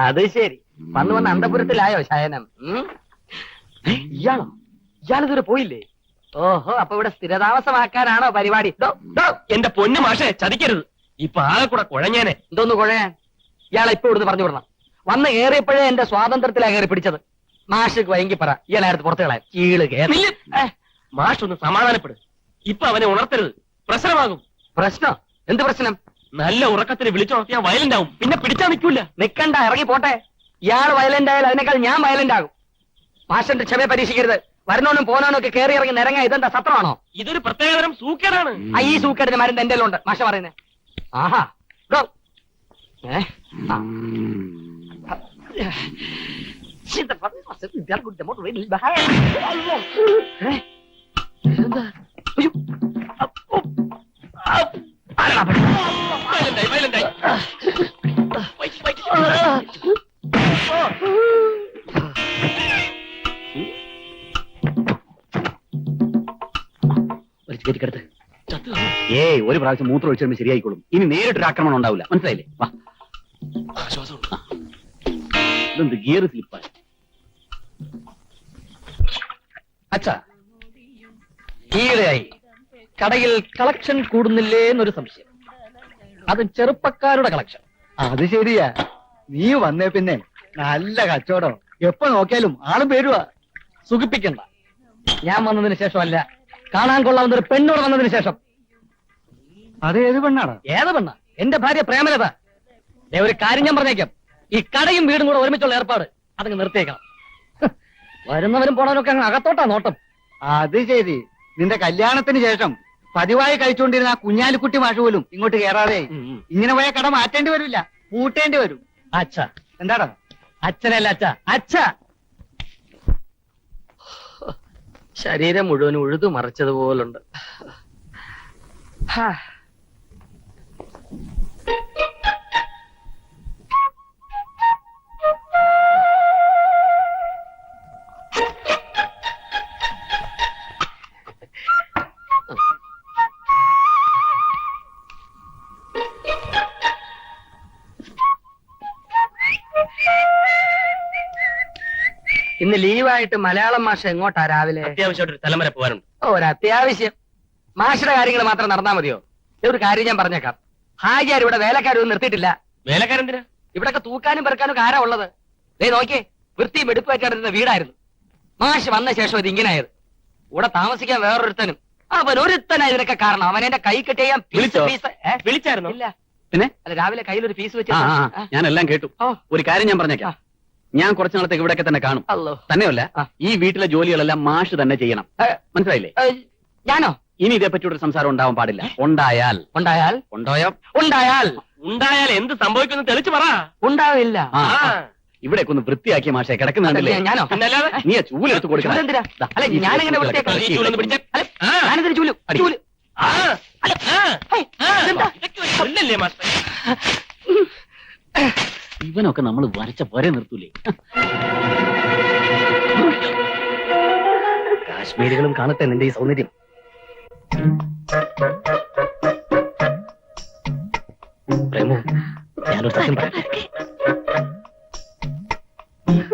അത് ശരി, വന്ന് അന്തപുരത്തിലായോ ശയനം? ഇയാളിതുവരെ പോയില്ലേ? ഓഹോ, അപ്പൊ ഇവിടെ സ്ഥിരതാമസമാക്കാനാണോ പരിപാടി? എന്റെ പൊന്നു മാഷെ, ചതിക്കരുത്. ഇപ്പൊ ആകെ കൂടെ കുഴഞ്ഞേനെ. എന്തോന്ന് കുഴയാൻ? ഇയാളെ ഇപ്പൊ ഇവിടുന്ന് പറഞ്ഞു വിടണം. വന്ന് ഏറിയപ്പോഴേ എന്റെ സ്വാതന്ത്ര്യത്തിലാ കയറി പിടിച്ചത്. മാഷക്ക് വൈകി പറ, ഇയാളെ പുറത്തു കളയാൻ. ചീള് കേറി. മാഷ് ഒന്ന് സമാധാനപ്പെടും. ഇപ്പൊ അവനെ ഉണർത്തരുത്, പ്രശ്നമാകും. പ്രശ്നം? എന്ത് പ്രശ്നം? നല്ല ഉറക്കത്തിന് വിളിച്ചുണർത്തിയാൽ വയലന്റ് ആവും, പിന്നെ പിടിച്ചാ നിൽക്കൂല. നിക്കണ്ട, ഇറങ്ങി പോട്ടെ. ഇയാൾ വയലന്റ് ആയാൽ അതിനേക്കാൾ ഞാൻ വയലന്റ് ആകും. മാഷന്റെ ക്ഷമയെ പരീക്ഷിക്കരുത്. വരണോനും പോനോനും ഒക്കെ കയറി ഇറങ്ങി നിരങ്ങ. ഇതെന്താ സത്രമാണോ? ഇതൊരു പ്രത്യേകതരം സൂക്കേടാണ്. ഈ സൂക്കേടിന് മരുന്ന് എന്റെ ഉണ്ട്. മാഷ പറയുന്നേ. ആഹാ, ഒരു പ്രാവശ്യം മൂത്രം ഒഴിച്ചു ശരിയായിക്കോളും. ഇനി നേരിട്ടൊരു ആക്രമണം ഉണ്ടാവില്ല, മനസ്സിലായില്ലേ? വാ. ഇതെന്ത് ഗിയർ സ്ലിപ്പായി? അച്ഛാ, ഈയിടെയായി കടയിൽ കളക്ഷൻ കൂടുന്നില്ലേ എന്നൊരു സംശയം. അത് ചെറുപ്പക്കാരുടെ കളക്ഷൻ. അത് ശരിയാ. നീ വന്നേ പിന്നെ നല്ല കച്ചവടം. എപ്പോ നോക്കിയാലും ആളും പേരുവാ. സുഖിപ്പിക്കണ്ട. ഞാൻ വന്നതിന് ശേഷമല്ല, കാണാൻ കൊള്ളാവുന്ന ഒരു പെണ്ണോട് വന്നതിന് ശേഷം. അത് ഏത് പെണ്ണാടാ? ഏത് പെണ്ണ? എന്റെ ഭാര്യ പ്രേമലത. ഒരു കാര്യം ഞാൻ പറഞ്ഞേക്കാം, ഈ കടയും വീടും കൂടെ ഒരുമിച്ചുള്ള ഏർപ്പാട് അതങ്ങ് നിർത്തിയേക്കണം. വരുന്നവരും പോണവരൊക്കെ അങ്ങ് അകത്തോട്ടാ നോട്ടം. അത് ശരി. നിന്റെ കല്യാണത്തിന് ശേഷം പതിവായി കഴിച്ചുകൊണ്ടിരുന്ന ആ കുഞ്ഞാലിക്കുട്ടി മാഷ് പോലും ഇങ്ങോട്ട് കയറാതെ ഇങ്ങനെ പോയ കട മാറ്റേണ്ടി വരില്ല, പൂട്ടേണ്ടി വരും. അച്ഛ, എന്താടാ? അച്ഛനല്ല അച്ഛ, അച്ഛ. ശരീരം മുഴുവൻ ഉഴുതു മറിച്ചതുപോലുണ്ട്. ഇന്ന് ലീവായിട്ട് മലയാളം മാഷ എങ്ങോട്ടാ രാവിലെ? അത്യാവശ്യമായിട്ടൊരു സ്ഥലം വരെ പോകാനുണ്ട്. ഒരത്യാവശ്യം. മാഷയുടെ കാര്യങ്ങൾ മാത്രം നടന്നാ മതിയോ? ഒരു കാര്യം ഞാൻ പറഞ്ഞേക്കാം, ഹാജിയാർ ഇവിടെ വേലക്കാരൊന്നും നിർത്തിയിട്ടില്ല. വേലക്കാരെന്തിനാ? ഇവിടൊക്കെ തൂക്കാനും പെറുക്കാനും ഒക്കെ ആരാ ഉള്ളത്? നോക്കിയേ, വൃത്തിയും വെടുപ്പ് വെച്ചാടുന്ന വീടായിരുന്നു. മാഷ് വന്ന ശേഷം ഇത് ഇങ്ങനായത്. ഇവിടെ താമസിക്കാൻ വേറൊരുത്തനും. അവൻ ഒരുത്തനാ ഇതിനൊക്കെ കാരണം. അവൻ എന്റെ കൈ കെട്ടിയാൻ വിളിച്ചായിരുന്നു. ഇല്ല പിന്നെ അല്ല, രാവിലെ കയ്യിലൊരു ഫീസ് വെച്ച്. ഞാനെല്ലാം കേട്ടു. ഒരു കാര്യം ഞാൻ പറഞ്ഞേക്കാം, ഞാൻ കുറച്ചു നാളത്തേക്ക് ഇവിടെയൊക്കെ തന്നെ കാണും. തന്നെയല്ല, ഈ വീട്ടിലെ ജോലികളെല്ലാം മാഷ് തന്നെ ചെയ്യണം, മനസ്സിലായില്ലേ? ഞാനോ? ഇനി ഇതേപ്പറ്റിയൊരു സംസാരം ഉണ്ടാവാൻ പാടില്ല. ഉണ്ടായാൽ ഉണ്ടായാൽ എന്ത് സംഭവിക്കുന്നു തെളിച്ചു പറ. ഉണ്ടാവില്ല. ഇവിടേക്ക് ഒന്ന് വൃത്തിയാക്കിയ മാഷെ കിടക്കുന്നുണ്ടല്ലേ? ഞാനോ? നീ ആ ചൂലെടുത്ത് കൊടുക്കണം. അല്ല, ഞാനെങ്ങനെ ഇവനൊക്കെ നമ്മൾ വരച്ച വരെ നിർത്തൂലേ? കാശ്മീരികളും കാണട്ടെ നിന്റെ ഈ സൗന്ദര്യം. പ്രേമു, ഞാനൊരു സത്യം പറയട്ടെ.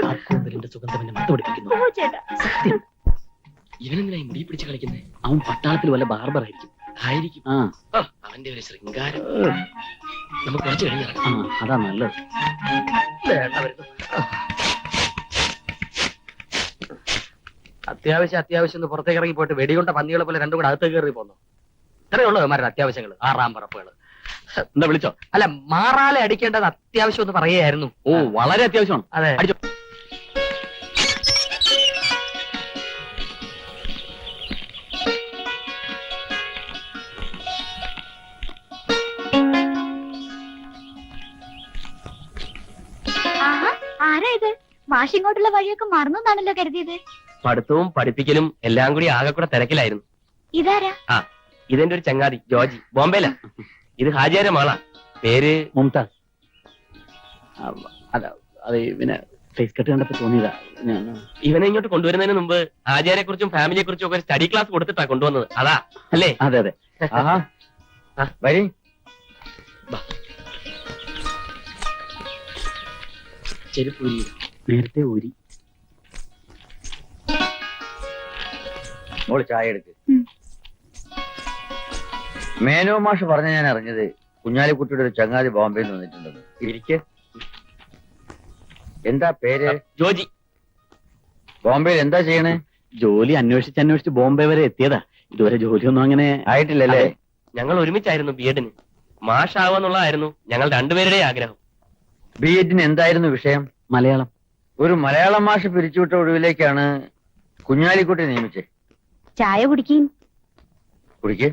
കാക്കൂന്തലിന്റെ സുഗന്ധം എന്നെ മത്തുപിടിപ്പിക്കുന്നു. സത്യം. ഇവനെന്തിനായി മുടി പിടിച്ച് കളിക്കുന്നേ? അവൻ പട്ടാളത്തിൽ വല്ല ബാർബർ ആയിരിക്കും. അവന്റെ ഒരു ശൃംഗാരം. നമുക്ക് കുറച്ച് കഴിഞ്ഞാൽ അതാ നല്ലത്. അത്യാവശ്യം ഒന്ന് പുറത്തേക്ക് ഇറങ്ങി പോയിട്ട് വെടികൊണ്ട പന്നികളെ പോലെ രണ്ടും കൂടെ അകത്തേക്ക് കയറി പോന്നു. ഇത്രയേ ഉള്ളൂ അവന്മാരുടെ അത്യാവശ്യങ്ങൾ. 6 പറപ്പുകൾ. എന്താ വിളിച്ചോ? അല്ല, മാറാലെ അടിക്കേണ്ടത് അത്യാവശ്യം ഒന്ന് പറയുകയായിരുന്നു. വളരെ അത്യാവശ്യമാണ്. അതെ, അടിച്ചോ. ആരാ ഇത്? മാഷിങ്ങോട്ടുള്ള വഴിയൊക്കെ മറന്നാണല്ലോ കരുതിയത്. പഠിത്തവും പഠിപ്പിക്കലും എല്ലാം കൂടി ആകെ കൂടെ തിരക്കിലായിരുന്നു. ഇതാരാ? ഇതെന്റെ ഒരു ചങ്ങാതി ജോജി, ബോംബെയിലാ. ഇത് ഹാജിയാരെ മാളാ. പേര് മുംതാസ്. അല്ല, അത് പിന്നെ ഫേസ് കട്ട് കണ്ടപ്പോ തോന്നിയതാ ഞാൻ ഇവനെ ഇങ്ങോട്ട് കൊണ്ടുവരുന്നതിന് മുമ്പ് ആചാര്യെ കുറിച്ചും ഫാമിലിയെ കുറിച്ചും ഒക്കെ ഒരു സ്റ്റഡി ക്ലാസ് കൊടുത്തിട്ടാ കൊണ്ടുവന്നത്. അതാ അല്ലേ? അതെ അതെ. ആഹാ വരി. ചെരുപ്പൂരി നേരത്തെ ഊരി. മോള് ചായ എടുക്ക്. ഉം. മേനോ മാഷ് പറഞ്ഞ ഞാൻ അറിഞ്ഞത് കുഞ്ഞാലിക്കുട്ടിയുടെ ഒരു ചങ്ങാതി ബോംബെയിൽ നിന്ന് വന്നിട്ടുണ്ടെന്ന്. ഇരിക്കെ. എന്താ പേര്? ജോജി. ബോംബെയിൽ എന്താ ചെയ്യണേ? ജോലി അന്വേഷിച്ച് ബോംബെ വരെ എത്തിയതാ. ഇതുവരെ ജോലിയൊന്നും അങ്ങനെ ആയിട്ടില്ലല്ലേ? അതെ. ഞങ്ങൾ ഒരുമിച്ചായിരുന്നു ബിഎഡിന്. മാഷാവാന്നുള്ളതായിരുന്നു ഞങ്ങൾ രണ്ടുപേരുടെയും ആഗ്രഹം. ബിഎഡിന് എന്തായിരുന്നു വിഷയം? മലയാളം. ഒരു മലയാളം മാഷ് പിരിച്ചുവിട്ട ഒടുവിലേക്കാണ് കുഞ്ഞാലിക്കുട്ടി നിയമിച്ചത്. ചായ കുടിക്കുകയും കുടിക്ക്.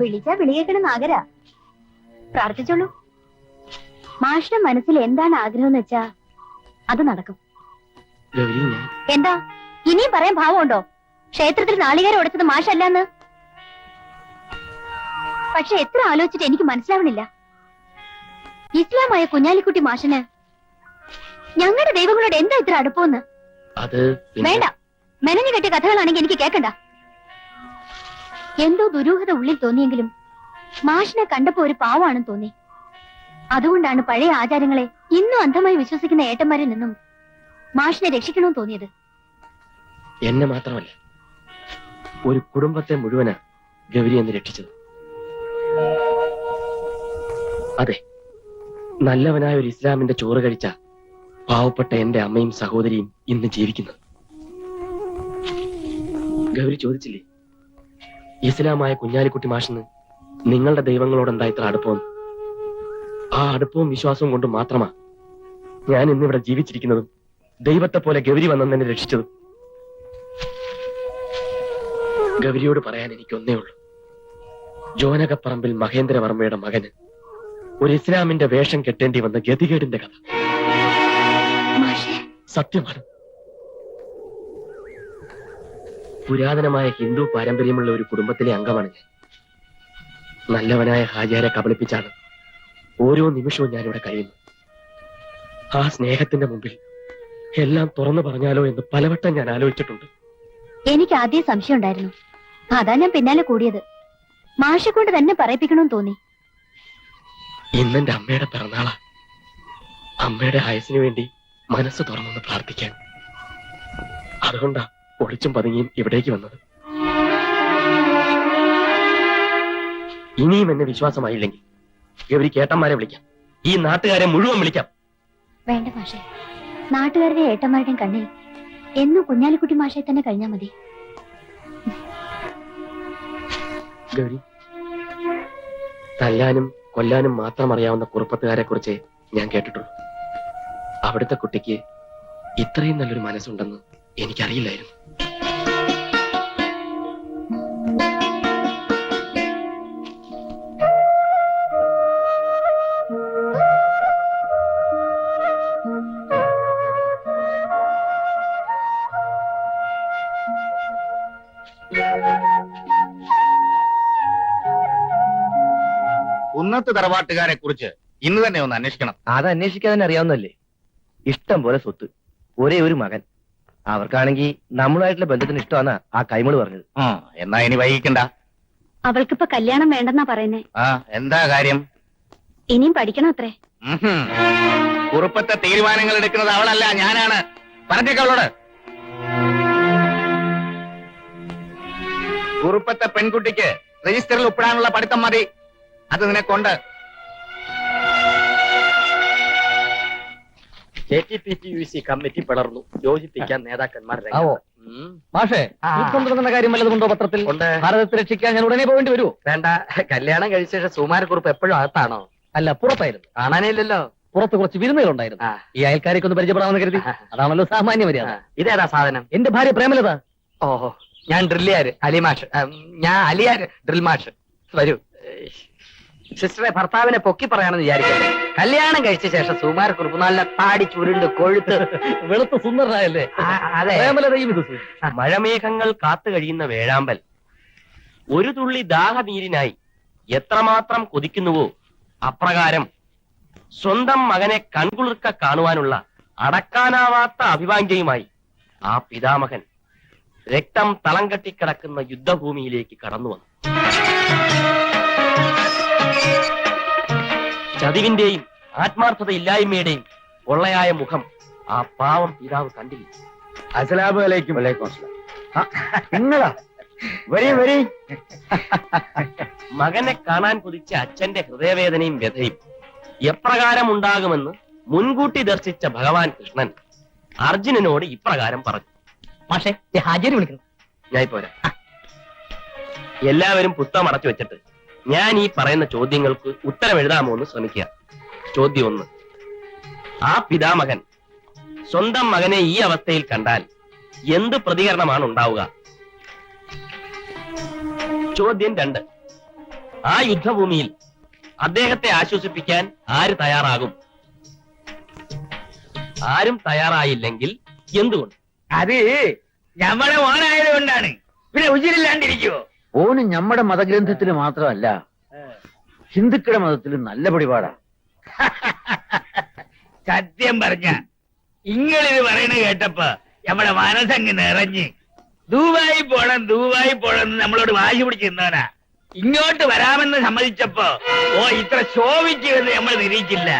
വിളിച്ചാ വിളി കേൾക്കണ നാഗര. പ്രാർത്ഥിച്ചോളൂ. മാഷിന്റെ മനസ്സിൽ എന്താണ് ആഗ്രഹം എന്ന് വെച്ചാ അത് നടക്കും. ഗൗരി, ഞാൻ എന്താ ഇനിയും പറയാൻ ഭാവമുണ്ടോ? ക്ഷേത്രത്തിൽ നാളികേരം ഉടച്ചത് മാഷല്ലാന്ന്. പക്ഷെ എത്ര ആലോചിച്ചിട്ട് എനിക്ക് മനസ്സിലാവണില്ല. ഇസ്ലാമായ കുഞ്ഞാലിക്കുട്ടി മാഷിന് ഞങ്ങളുടെ ദൈവങ്ങളോട് എന്താ ഇത്ര അടുപ്പമെന്ന്. അത് വേണ്ട, മെനഞ്ഞു കെട്ടിയ കഥകളാണെങ്കിൽ എനിക്ക് കേൾക്കണ്ട. എന്തോ ദുരൂഹത ഉള്ളിൽ തോന്നിയെങ്കിലും മാഷിനെ കണ്ടപ്പോ ഒരു പാവാണെന്ന് തോന്നി. അതുകൊണ്ടാണ് പഴയ ആചാരങ്ങളെ ഇന്നും അന്ധമായി വിശ്വസിക്കുന്ന ഏട്ടന്മാരിൽ നിന്നും മാഷിനെ രക്ഷിക്കണമെന്ന് തോന്നിയത്. എന്നെ മാത്രമല്ല, ഒരു കുടുംബത്തെ മുഴുവനാ ഗൗരി എന്ന് രക്ഷിച്ചത്. അതെ, നല്ലവനായ ഒരു ഇസ്ലാമിന്റെ ചോറ് കഴിച്ച പാവപ്പെട്ട എന്റെ അമ്മയും സഹോദരിയും ഇന്ന് ജീവിക്കുന്നത്. ഗൗരി ചോദിച്ചില്ലേ, ഇസ്ലാമായ കുഞ്ഞാലിക്കുട്ടി മാഷിന് നിങ്ങളുടെ ദൈവങ്ങളോട് എന്താ ഇത്ര അടുപ്പമെന്ന്? ആ അടുപ്പവും വിശ്വാസവും കൊണ്ട് മാത്രമാ ഞാൻ ഇന്നിവിടെ ജീവിച്ചിരിക്കുന്നതും ദൈവത്തെ പോലെ ഗൗരി വന്നെന്ന് എന്നെ രക്ഷിച്ചതും. ഗൗരിയോട് പറയാൻ എനിക്കൊന്നേ ഉള്ളൂ. ജോനകപ്പറമ്പിൽ മഹേന്ദ്രവർമ്മയുടെ മകന് ഒരു ഇസ്ലാമിന്റെ വേഷം കെട്ടേണ്ടി വന്ന ഗതികേടിന്റെ കഥ സത്യമാണ്. പുരാതനമായ ഹിന്ദു പാരമ്പര്യമുള്ള ഒരു കുടുംബത്തിലെ അംഗമാണ് ഞാൻ. നല്ലവനായ ഹാജിയാരെ കബളിപ്പിച്ചാണ് ഓരോ നിമിഷവും ഞാനിവിടെ കഴിയുന്നു. ആ സ്നേഹത്തിന്റെ മുമ്പിൽ എല്ലാം തുറന്നു പറഞ്ഞാലോ എന്ന് പലവട്ടം ഞാൻ ആലോചിച്ചിട്ടുണ്ട്. എനിക്ക് ആദ്യം സംശയം ഉണ്ടായിരുന്നു. അതാ ഞാൻ പിന്നാലെ കൂടിയത്. മാഷെ കൊണ്ട് തന്നെ പറയിപ്പിക്കണമെന്ന് തോന്നി. ഇന്നെന്റെ അമ്മയുടെ പിറന്നാളാ. അമ്മയുടെ ആയുസിനു വേണ്ടി മനസ്സ് തുറന്നൊന്ന് പ്രാർത്ഥിക്കാൻ. അതുകൊണ്ടാ ഒളിച്ചും പതുങ്ങിയും ഇവിടേക്ക് വന്നത്. ഇനിയും എന്നെ വിശ്വാസമായില്ലെങ്കിൽ ഗൗരി ഏട്ടന്മാരെ വിളിക്കാം, ഈ നാട്ടുകാരെ മുഴുവൻ വിളിക്കാം. വേണ്ട മാഷെ, നാട്ടുകാരുടെ ഏട്ടന്മാരുടെയും കണ്ണിൽ എന്നും കുഞ്ഞാലിക്കുട്ടി മാഷെ തന്നെ കഴിഞ്ഞാൽ മതി. ഗൗരി, തല്ലാനും കൊല്ലാനും മാത്രം അറിയാവുന്ന കുറുപ്പത്തുകാരെ കുറിച്ച് ഞാൻ കേട്ടിട്ടുള്ളൂ. അവിടുത്തെ കുട്ടിക്ക് ഇത്രയും നല്ലൊരു മനസ്സുണ്ടെന്ന് എനിക്കറിയില്ലായിരുന്നു. കുന്നത്ത് തറവാട്ടുകാരെ കുറിച്ച് ഇന്ന് തന്നെ ഒന്ന് അന്വേഷിക്കണം. അത് അന്വേഷിക്കാൻ അറിയാവുന്നല്ലേ. ഇഷ്ടം പോലെ സ്വത്ത്, ഒരേ ഒരു മകൻ. അവർക്കാണെങ്കിൽ നമ്മളുമായിട്ടുള്ള ബന്ധത്തിന് ഇഷ്ടമാണ് ആ കൈമള് പറഞ്ഞത്. എന്നാ ഇനി വൈകിക്കണ്ട. അവൾക്കിപ്പോ കല്യാണം വേണ്ടെന്നാ പറയുന്നേ. എന്താ കാര്യം? ഇനിയും പഠിക്കണം അത്രേ. കുറുപ്പത്തെ തീരുമാനങ്ങൾ എടുക്കുന്നത് അവളല്ല, ഞാനാണ്. പറഞ്ഞേക്ക അവളോട്. കുറുപ്പത്തെ പെൺകുട്ടിക്ക് രജിസ്റ്ററിൽ ഒപ്പിടാനുള്ള പഠിത്തം മതി. അത് നിനക്കൊണ്ട്. KTPTUC കമ്മിറ്റി പിളർന്നു, യോജിപ്പിക്കാൻ നേതാക്കന്മാർ ആവോ? മാഷേ യുദ്ധം തുടങ്ങുന്ന കാര്യം വല്ലതുമുണ്ടോ പത്രത്തിൽ? ഉണ്ട്. ഭാരതത്തെ രക്ഷിക്കാൻ ഞാൻ ഉടനെ പോകേണ്ടി വരുമോ? വേണ്ട, കല്യാണം കഴിച്ച ശേഷം സുമാരക്കുറിപ്പ് എപ്പോഴും അകത്താണോ? അല്ല, പുറത്തായിരുന്നു. കാണാനില്ലല്ലോ. പുറത്ത് കുറച്ച് വിരുന്നുകളുണ്ടായിരുന്നു. ആ. ഈ അയൽക്കാരേക്ക് ഒന്ന് പരിചയപ്പെടാമെന്ന് കരുതി. അതാണല്ലോ സാമാന്യ മര്യാദ. ഇതേതാ സാധനം? എന്റെ ഭാര്യ പ്രേമലത. ഓഹോ, ഞാൻ ഡ്രില്ലിയാര് അലിമാഷ്. ഞാൻ അലിയാര് ഡ്രിൽ മാഷ്. വരൂ. സിസ്റ്ററെ, ഭർത്താവിനെ പൊക്കി പറയാണെന്ന് വിചാരിക്കട്ടെ. കല്യാണം കഴിച്ച ശേഷം സുമാരക്കുറിപ്പ് നല്ല താടി ചുരുണ്ട് കൊഴുത്ത് വെളുത്ത സുന്ദരനായല്ലേ? അതെ. പ്രേമലതയും ഇത് മഴമേഘങ്ങൾ കാത്തു കഴിയുന്ന വേഴാമ്പൽ ഒരു തുള്ളി ദാഹനീരിനായി എത്രമാത്രം കൊതിക്കുന്നുവോ അപ്രകാരം സ്വന്തം മകനെ കൺകുളിർക്ക കാണുവാനുള്ള അടക്കാനാവാത്ത അഭിവാഞ്ഛയുമായി ആ പിതാമഹൻ രക്തം തളം കെട്ടിക്കിടക്കുന്ന യുദ്ധഭൂമിയിലേക്ക് കടന്നു വന്നു. ചതിവിന്റെയും ആത്മാർത്ഥതയില്ലായ്മയുടെയും പൊള്ളയായ മുഖം ആ പാവം പിതാവ് കണ്ടില്ല. അസ്സലാമലൈക്കും. നിങ്ങളാ? വരി വരി. മകനെ കാണാൻ കൊതിച്ച അച്ഛന്റെ ഹൃദയവേദനയും വ്യഥയും എപ്രകാരം ഉണ്ടാകുമെന്ന് മുൻകൂട്ടി ദർശിച്ച ഭഗവാൻ കൃഷ്ണൻ അർജുനനോട് ഇപ്രകാരം പറഞ്ഞു. മാഷേ, ഹാജരി വിളിക്കണം. ഞാൻ പോരാ. എല്ലാവരും പുസ്തകം അടച്ചു വെച്ചിട്ട് ഞാൻ ഈ പറയുന്ന ചോദ്യങ്ങൾക്ക് ഉത്തരം എഴുതാമോ എന്ന് ശ്രമിക്കുക. ചോദ്യം 1. ആ പിതാമകൻ സ്വന്തം മകനെ ഈ അവസ്ഥയിൽ കണ്ടാൽ എന്ത് പ്രതികരണമാണ് ഉണ്ടാവുക? ചോദ്യം 2. ആ യുദ്ധഭൂമിയിൽ അദ്ദേഹത്തെ ആശ്വസിപ്പിക്കാൻ ആര് തയ്യാറാകും? ആരും തയ്യാറായില്ലെങ്കിൽ എന്തുകൊണ്ട്? അത് ഞമ്മടെ മോനായത് കൊണ്ടാണ്. പിന്നെ ഉജിരില്ലാണ്ടിരിക്കുവോ? ഓന് ഞമ്മടെ മതഗ്രന്ഥത്തിൽ മാത്രമല്ല, ഹിന്ദുക്കളുടെ മതത്തിൽ നല്ല പിടിപാടാ. സത്യം പറഞ്ഞ ഇങ്ങളിത് പറയണ കേട്ടപ്പോ നമ്മുടെ മനസ്സങ്ങ് നിറഞ്ഞ് ദുബായി പോണം നമ്മളോട് വാശി പിടിച്ചിരുന്നവനാ. ഇങ്ങോട്ട് വരാമെന്ന് സമ്മതിച്ചപ്പോ ഇത്ര ശോഭിക്കുമെന്ന് നമ്മൾ നിരീക്ഷില്ല.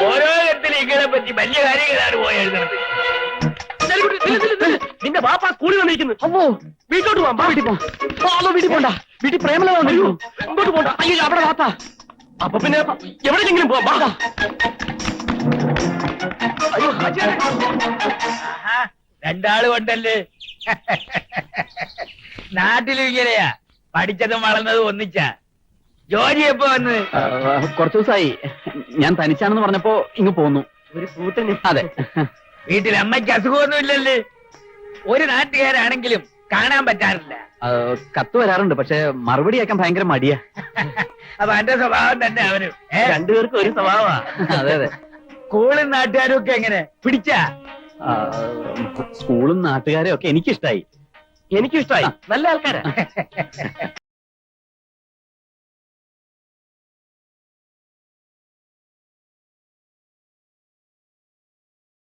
ഓരോ ഘട്ടത്തിലും ഇങ്ങളെ പറ്റി വലിയ കാര്യങ്ങളാണ് പോയി എഴുതുന്നത്. നിന്റെ ബാപ്പ സ്കൂളിൽ വന്നിരിക്കുന്നു. അപ്പോ വീട്ടോട്ട് പോവാം. വീട്ടിൽ പോണ്ട. വീട്ടിൽ പ്രേമലത അയ്യോ, ഇങ്ങോട്ട് പോണ്ട. അയ്യോ, അവിടെ വാപ്പ. അപ്പൊ പിന്നെ എവിടെയെങ്കിലും പോവാം. വാ. അയ്യോ, ഹാജിയാരെ. രണ്ടാളും ഉണ്ടല്ലേ. നാട്ടിലും ഇങ്ങനെയാ, പഠിച്ചതും വളർന്നതും ഒന്നിച്ച. ജോലി എപ്പോ വന്ന്? കുറച്ചു ദിവസമായി. ഞാൻ തനിച്ചാണെന്ന് പറഞ്ഞപ്പോ ഇങ്ങ് പോന്നു. ഒരു കൂട്ടിന്. അതെ. വീട്ടിൽ അമ്മയ്ക്ക് അസുഖമൊന്നും ഇല്ലല്ലേ? ഒരു നാട്ടുകാരാണെങ്കിലും കാണാൻ പറ്റാറില്ല. കത്ത് വരാറുണ്ട്, പക്ഷെ മറുപടി അയക്കാൻ ഭയങ്കര മടിയാ. അപ്പൊ എന്റെ സ്വഭാവം തന്നെ അവനും. രണ്ടുപേർക്കും ഒരു സ്വഭാവമാ. അതെ അതെ. സ്കൂളും നാട്ടുകാരും ഒക്കെ എങ്ങനെ പിടിച്ചാ? സ്കൂളും നാട്ടുകാരെയും ഒക്കെ എനിക്കിഷ്ടായി. എനിക്കും ഇഷ്ടമായി. നല്ല ആൾക്കാരാ.